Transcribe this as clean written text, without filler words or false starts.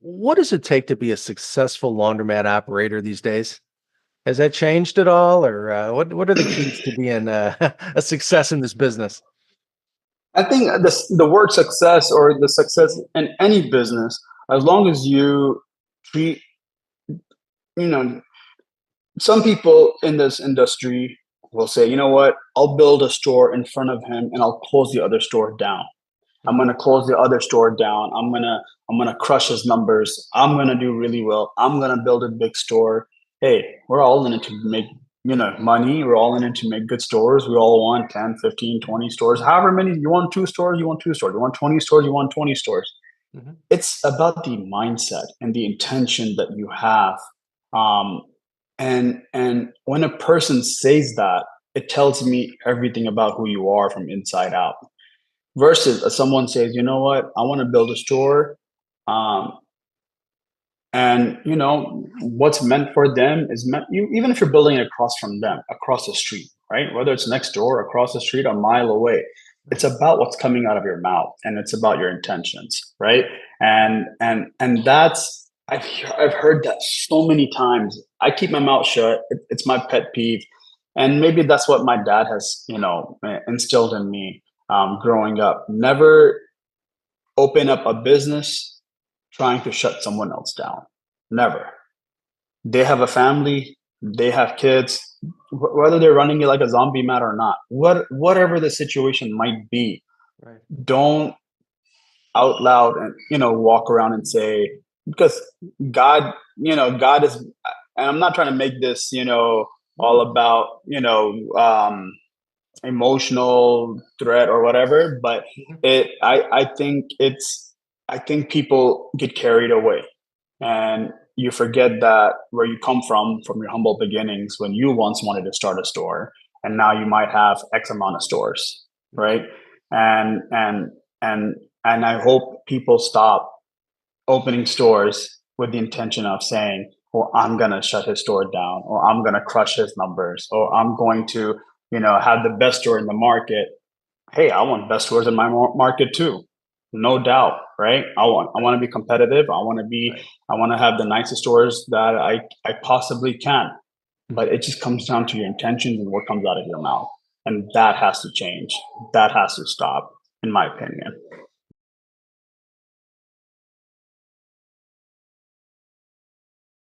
What does it take to be a successful laundromat operator these days? Has that changed at all, or what are the keys to being a success in this business? I think the word success or the success in any business, as long as you treat, you know, some people in this industry will say, you know what, I'll build a store in front of him and I'll close the other store down. I'm Mhm. gonna close the other store down. I'm gonna crush his numbers. I'm gonna do really well. I'm gonna build a big store. Hey, we're all in it to make money. We're all in it to make good stores. We all want 10, 15, 20 stores. However many you want, two stores, you want two stores. You want 20 stores, you want 20 stores. Mhm. It's about the mindset and the intention that you have. Um, and when a person says that, it tells me everything about who you are from inside out versus someone says, you know what, I want to build a store, um, and what's meant for them is meant. Even if you're building it across from them, across the street, right? Whether it's next door, across the street, a mile away, it's Right. about what's coming out of your mouth, and it's about your intentions, right? And that's I've heard that so many times. I keep my mouth shut. It's my pet peeve, and maybe that's what my dad has instilled in me growing up. Never open up a business trying to shut someone else down. Never. They have a family, they have kids, whether they're running it like a zombie mat or not. Whatever the situation might be, Right. don't out loud and walk around and say, because God is, and I'm not trying to make this all about emotional threat or whatever, but Mhm. I think people get carried away, Mhm. and you forget that where you come from your humble beginnings, when you once wanted to start a store, and now you might have X amount of stores, Mhm. right? And and and and I hope people stop opening stores with the intention of saying, well, I'm going to shut his store down, or I'm going to crush his numbers, or I'm going to have the best store in the market. Hey, I want best stores in my market too, no doubt, right? I Right. want to be competitive. Right. I want to have the nicest stores that I possibly can. But Mhm. it just comes down to your intentions and what comes out of your mouth, and that has to change. That has to stop, in my opinion.